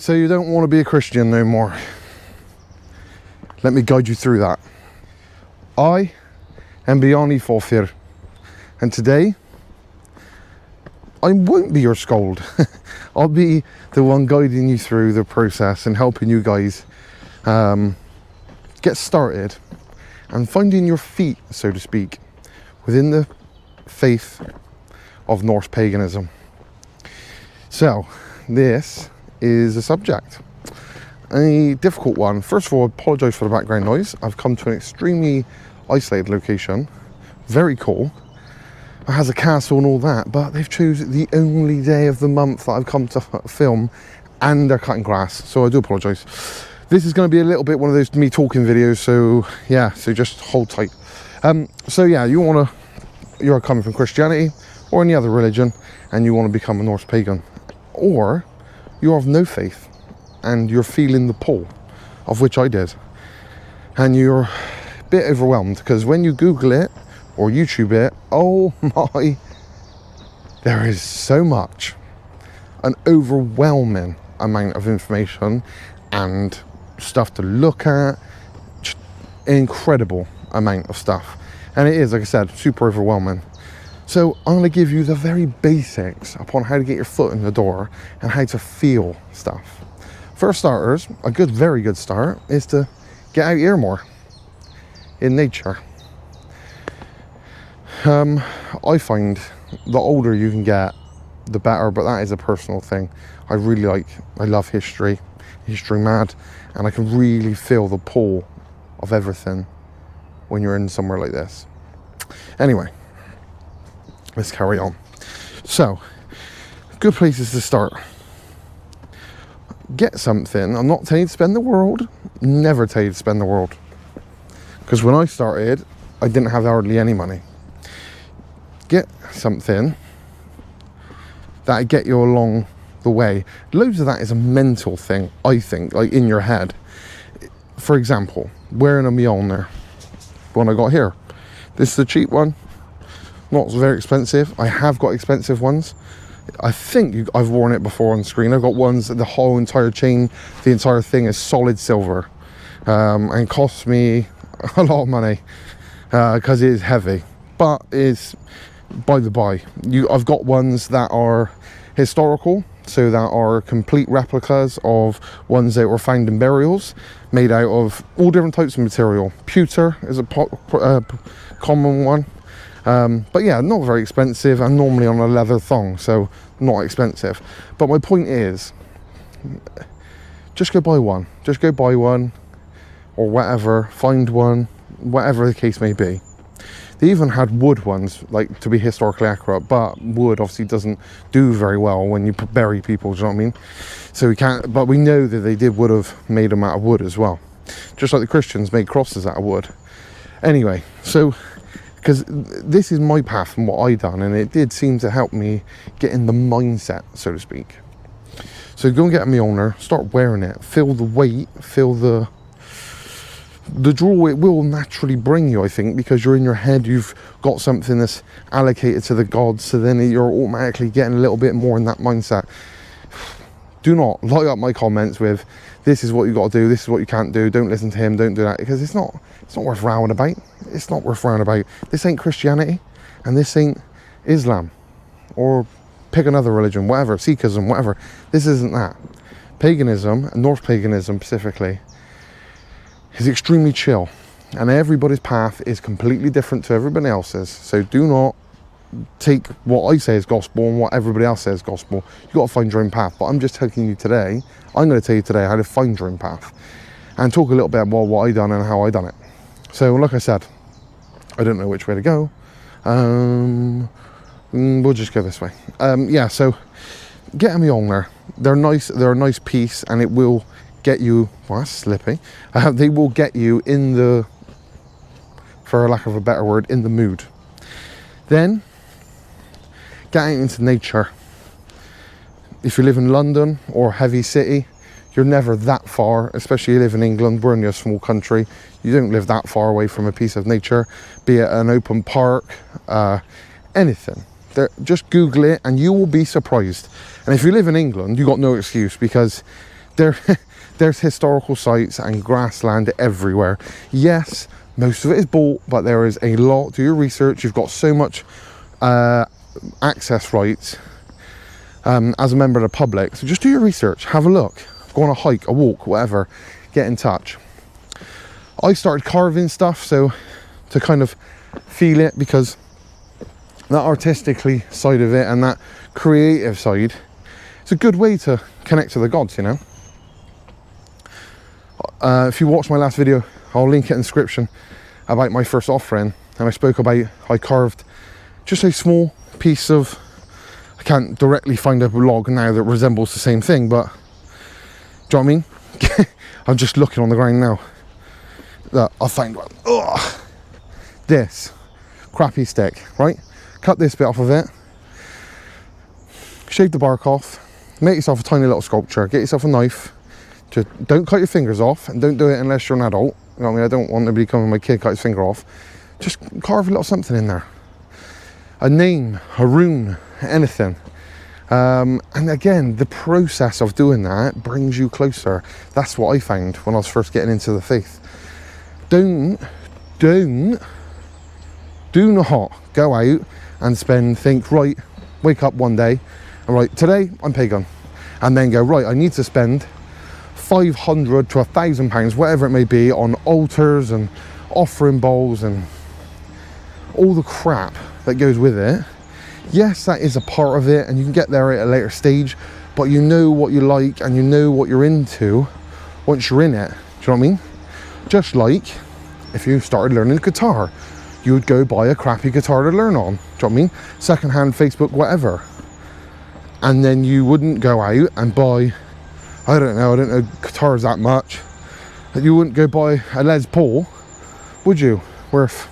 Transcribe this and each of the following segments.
So you don't want to be a Christian no more. Let me guide you through that. I am Bjarni Forfeðr, and today I won't be your scold. I'll be the one guiding you through the process and helping you guys get started and finding your feet, so to speak, within the faith of Norse Paganism. So, this is a subject, a difficult one. First of all, I apologise for the background noise. I've come to an extremely isolated location, very cool. It has a castle and all that, but they've chosen the only day of the month that I've come to film, and they're cutting grass, so I do apologise. This is going to be a little bit one of those me talking videos, so yeah, so just hold tight. So yeah, you're coming from Christianity or any other religion, and you want to become a Norse pagan, or you have no faith and you're feeling the pull, of which I did, and you're a bit overwhelmed because when you Google it or YouTube it, oh my, there is so much, an overwhelming amount of information and stuff to look at, incredible amount of stuff, and it is, like I said, super overwhelming. So I'm going to give you the very basics upon how to get your foot in the door and how to feel stuff. For starters, a very good start is to get out here more in nature. I find the older you can get, the better, but that is a personal thing. I love history mad, and I can really feel the pull of everything when you're in somewhere like this. Anyway, let's carry on. So, good places to start. Get something. I'm not telling you to spend the world. Never tell you to spend the world. Because when I started, I didn't have hardly any money. Get something that'll get you along the way. Loads of that is a mental thing, I think, like in your head. For example, wearing a Mjolnir, the one I got here. This is the cheap one. Not very expensive. I have got expensive ones. I think I've worn it before on screen. I've got ones that the whole entire chain, the entire thing is solid silver, and costs me a lot of money because it is heavy, but it's by the by. I've got ones that are historical, so that are complete replicas of ones that were found in burials, made out of all different types of material. Pewter is a common one. But yeah, not very expensive, and normally on a leather thong, so not expensive. But my point is, just go buy one. Just go buy one, or whatever, find one, whatever the case may be. They even had wood ones, like, to be historically accurate, but wood obviously doesn't do very well when you bury people, do you know what I mean? So we can't, but we know that they would have made them out of wood as well. Just like the Christians made crosses out of wood. Anyway, so, because this is my path and what I done, and it did seem to help me get in the mindset, so to speak. So go and get a Mjolnir, start wearing it, feel the weight, feel the draw it will naturally bring you, I think, because you're in your head, you've got something that's allocated to the gods, so then you're automatically getting a little bit more in that mindset. Do not light up my comments with, this is what you got to do, this is what you can't do, don't listen to him, don't do that, because it's not worth rowing about. It's not worth rowing about. This ain't Christianity, and this ain't Islam, or pick another religion, whatever, Sikhism, whatever. This isn't that. Paganism, and Norse paganism specifically, is extremely chill, and everybody's path is completely different to everybody else's. So do not take what I say as gospel and what everybody else says gospel. You've got to find your own path. But I'm just telling you today, I'm going to tell you today how to find your own path and talk a little bit about what I done and how I done it. So like I said, I don't know which way to go. We'll just go this way. Yeah, so get a Mjolnir. They're nice. They're a nice piece, and it will get you, well, that's slippy. They will get you in the, for lack of a better word, in the mood. Then get out into nature. If you live in London or heavy city, you're never that far, especially you live in England. We're only a small country. You don't live that far away from a piece of nature, be it an open park, anything. Just Google it and you will be surprised. And if you live in England, you've got no excuse, because There, there's historical sites and grassland everywhere. Yes, most of it is bought, but there is a lot. Do your research. You've got so much access rights as a member of the public. So just do your research. Have a look. Go on a hike, a walk, whatever. Get in touch. I started carving stuff, so to kind of feel it, because that artistically side of it and that creative side, it's a good way to connect to the gods, you know. If you watch my last video, I'll link it in the description, about my first offering, and I spoke about I carved just a small piece of, I can't directly find a log now that resembles the same thing, but do you know what I mean? I'm just looking on the ground now. Look, I found one. Ugh. This crappy stick, right? Cut this bit off of it, shave the bark off, make yourself a tiny little sculpture, get yourself a knife. Just don't cut your fingers off, and don't do it unless you're an adult. You know what I mean? I don't want anybody coming, my kid cut his finger off. Just carve a little something in there. A name, a rune, anything. And again, the process of doing that brings you closer. That's what I found when I was first getting into the faith. Do not go out and think, right, wake up one day and right, today I'm pagan. And then go, right, I need to spend 500 to £1,000, whatever it may be, on altars and offering bowls and all the crap that goes with it. Yes, that is a part of it, and you can get there at a later stage, but you know what you like and you know what you're into once you're in it. Do you know what I mean? Just like if you started learning guitar, you would go buy a crappy guitar to learn on. Do you know what I mean? Secondhand, Facebook, whatever. And then you wouldn't go out and buy, I don't know guitars that much. You wouldn't go buy a Les Paul, would you? Worth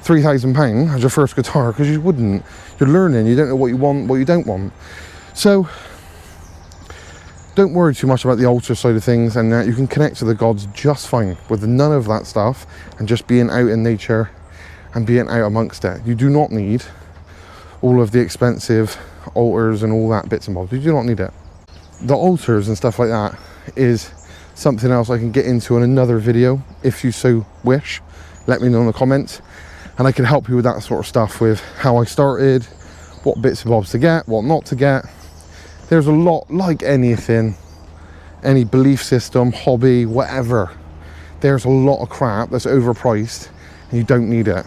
£3,000 as your first guitar, because you wouldn't. You're learning, you don't know what you want, what you don't want. So don't worry too much about the altar side of things, and you can connect to the gods just fine with none of that stuff and just being out in nature and being out amongst it. You do not need all of the expensive altars and all that bits and bobs. You do not need it. The altars and stuff like that is something else I can get into in another video if you so wish. Let me know in the comments, and I can help you with that sort of stuff, with how I started, what bits and bobs to get, what not to get. There's a lot, like anything, any belief system, hobby, whatever. There's a lot of crap that's overpriced and you don't need it.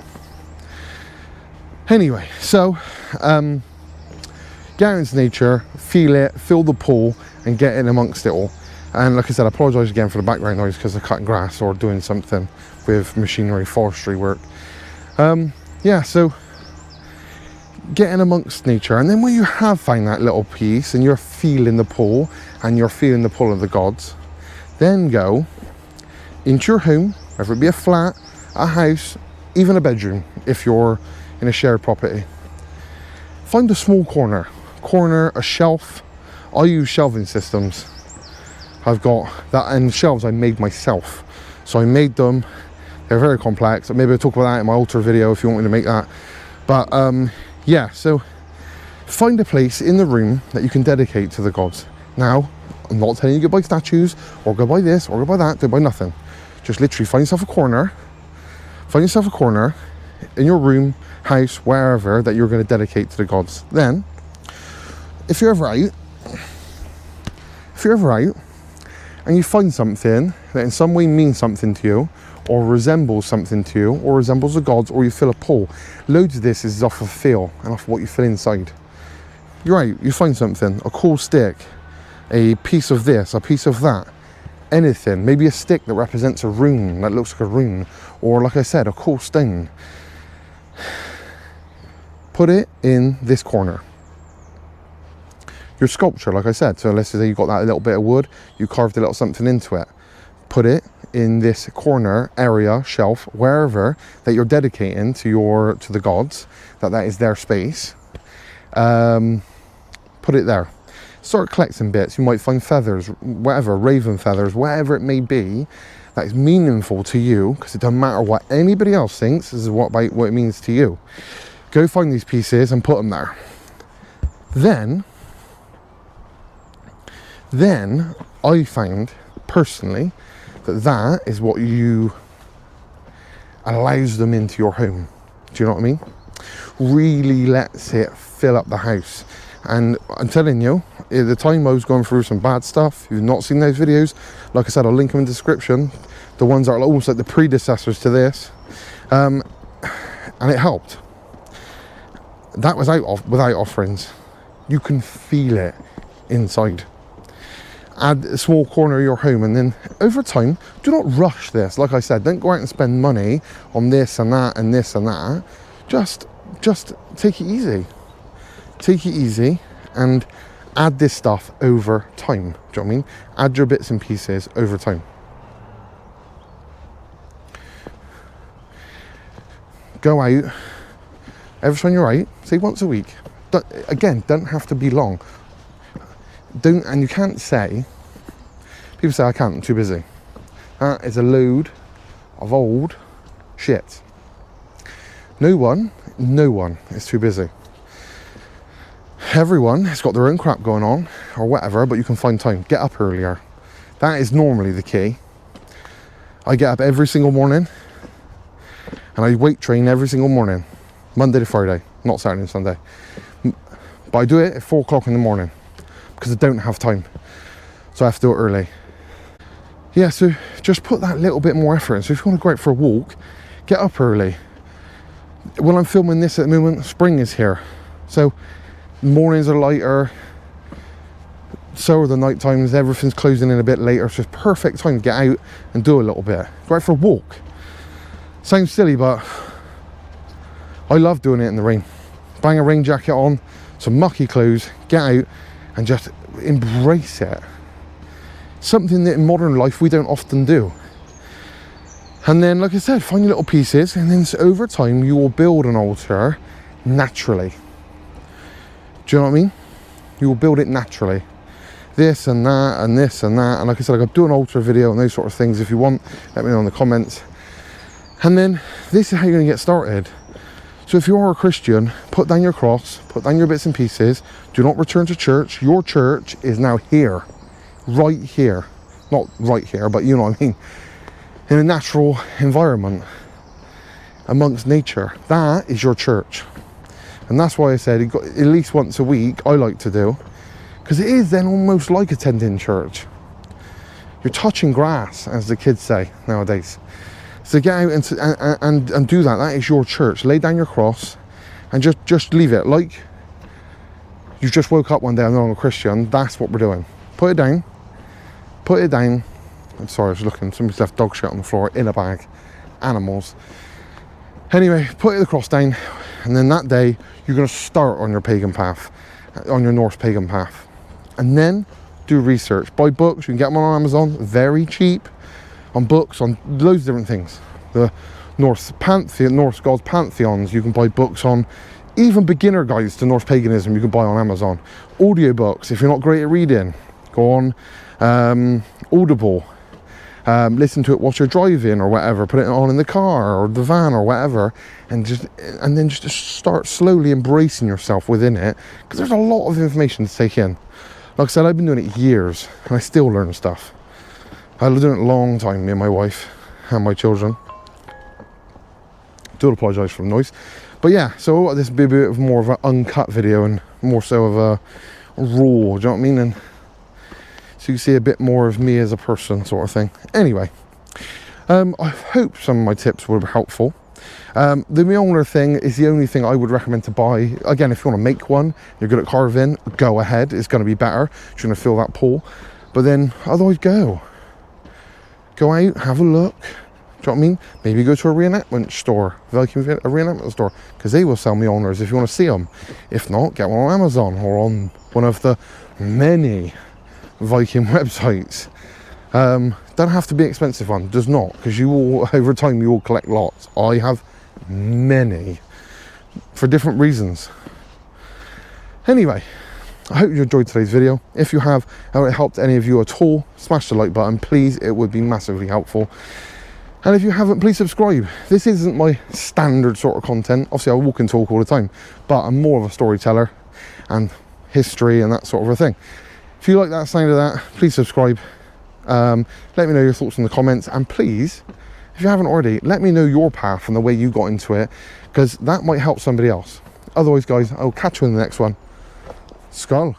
Anyway, so get out into nature, feel it, feel the pull, and get in amongst it all. And like I said, I apologise again for the background noise because I'm cutting grass or doing something with machinery, forestry work. Yeah, so get in amongst nature, and then when you have found that little piece and you're feeling the pull and you're feeling the pull of the gods, then go into your home, whether it be a flat, a house, even a bedroom if you're in a shared property. Find a small corner, a shelf. I use shelving systems. I've got that, and shelves I made myself. So I made them. They're very complex. Maybe I'll talk about that in my altar video if you want me to make that. But yeah, so find a place in the room that you can dedicate to the gods. Now, I'm not telling you to go buy statues or go buy this or go buy that. Don't buy nothing. Just literally find yourself a corner. Find yourself a corner in your room, house, wherever, that you're going to dedicate to the gods. Then, if you're ever out, and you find something that in some way means something to you, or resembles something to you, or resembles the gods, or you feel a pull. Loads of this is off of feel and off of what you feel inside. You're right, you find something, a cool stick, a piece of this, a piece of that, anything, maybe a stick that represents a rune, that looks like a rune, or like I said, a cool stone. Put it in this corner. Your sculpture, like I said, so let's say you got that little bit of wood, you carved a little something into it. Put it in this corner, area, shelf, wherever that you're dedicating to the gods, that is their space. Put it there. Start collecting bits. You might find feathers, whatever, raven feathers, whatever it may be, that is meaningful to you, because it doesn't matter what anybody else thinks. This is what it means to you. Go find these pieces and put them there. Then I found personally that is what allows them into your home. Do you know what I mean? Really lets it fill up the house. And I'm telling you, at the time I was going through some bad stuff. If you've not seen those videos, like I said, I'll link them in the description. The ones that are almost like the predecessors to this. And it helped. That was without offerings. You can feel it inside. Add a small corner of your home, and then over time, do not rush this. Like I said, don't go out and spend money on this and that and this and that. Just take it easy. Take it easy and add this stuff over time. Do you know what I mean? Add your bits and pieces over time. Go out every time you're out, say once a week. Again, don't have to be long. And you can't say, people say I can't, I'm too busy. That is a load of old shit. No one is too busy. Everyone has got their own crap going on or whatever, but you can find time. Get up earlier. That is normally the key. I get up every single morning and I weight train every single morning, Monday to Friday, not Saturday and Sunday. But I do it at 4 o'clock in the morning because I don't have time. So I have to do it early. Yeah, so just put that little bit more effort in. So if you want to go out for a walk, get up early. When I'm filming this at the moment, spring is here. So mornings are lighter, so are the night times, everything's closing in a bit later, so it's perfect time to get out and do a little bit. Go out for a walk. Sounds silly, but I love doing it in the rain. Bang a rain jacket on, some mucky clothes, get out and just embrace it. Something that in modern life we don't often do. And then, like I said, find your little pieces, and then over time you will build an altar naturally. Do you know what I mean? You will build it naturally. This and that and this and that. And like I said, I could do an altar video and those sort of things. If you want, let me know in the comments. And then this is how you're going to get started. So if you are a Christian, put down your cross, put down your bits and pieces. Do not return to church. Your church is now here. Right here. Not right here, but you know what I mean. In a natural environment. Amongst nature. That is your church. And that's why I said at least once a week I like to do, because it is then almost like attending church. You're touching grass, as the kids say nowadays. So get out and do that. That is your church. Lay down your cross and just leave it. Like you just woke up one day and I'm a Christian. That's what we're doing. Put it down. Put it down. I'm sorry, I was looking. Somebody's left dog shit on the floor in a bag. Animals. Anyway, put the cross down, and then that day you're going to start on your pagan path, on your Norse pagan path, and then do research. Buy books. You can get them on Amazon, very cheap, on books, on loads of different things. The Norse pantheon, Norse gods pantheons. You can buy books on, even beginner guides to Norse paganism. You can buy on Amazon. Audiobooks. If you're not great at reading, go on Audible. Listen to it whilst you're driving or whatever, put it on in the car or the van or whatever, and then just start slowly embracing yourself within it, because there's a lot of information to take in. Like I said, I've been doing it years and I still learn stuff. I've been doing it a long time, me and my wife and my children. Do apologise for the noise, but yeah, so this will be a bit of more of an uncut video and more so of a raw, do you know what I mean? And so you see a bit more of me as a person, sort of thing. Anyway, I hope some of my tips were helpful. The Mjolnir thing is the only thing I would recommend to buy. Again, if you want to make one, you're good at carving, go ahead. It's going to be better. You're going to feel that pull. But then, otherwise, go out, have a look. Do you know what I mean? Maybe go to a reenactment store, Viking reenactment store, because they will sell Mjolnirs if you want to see them. If not, get one on Amazon or on one of the many Viking websites. Don't have to be an expensive one, does not, because you will, over time, you will collect lots. I have many for different reasons. Anyway, I hope you enjoyed today's video. If you have, and it helped any of you at all, smash the like button, please. It would be massively helpful. And if you haven't, please subscribe. This isn't my standard sort of content. Obviously, I walk and talk all the time, but I'm more of a storyteller and history and that sort of a thing. If you like that sound of that, please subscribe. Let me know your thoughts in the comments, and please, if you haven't already, let me know your path and the way you got into it, because that might help somebody else. Otherwise, guys, I'll catch you in the next one. Skull.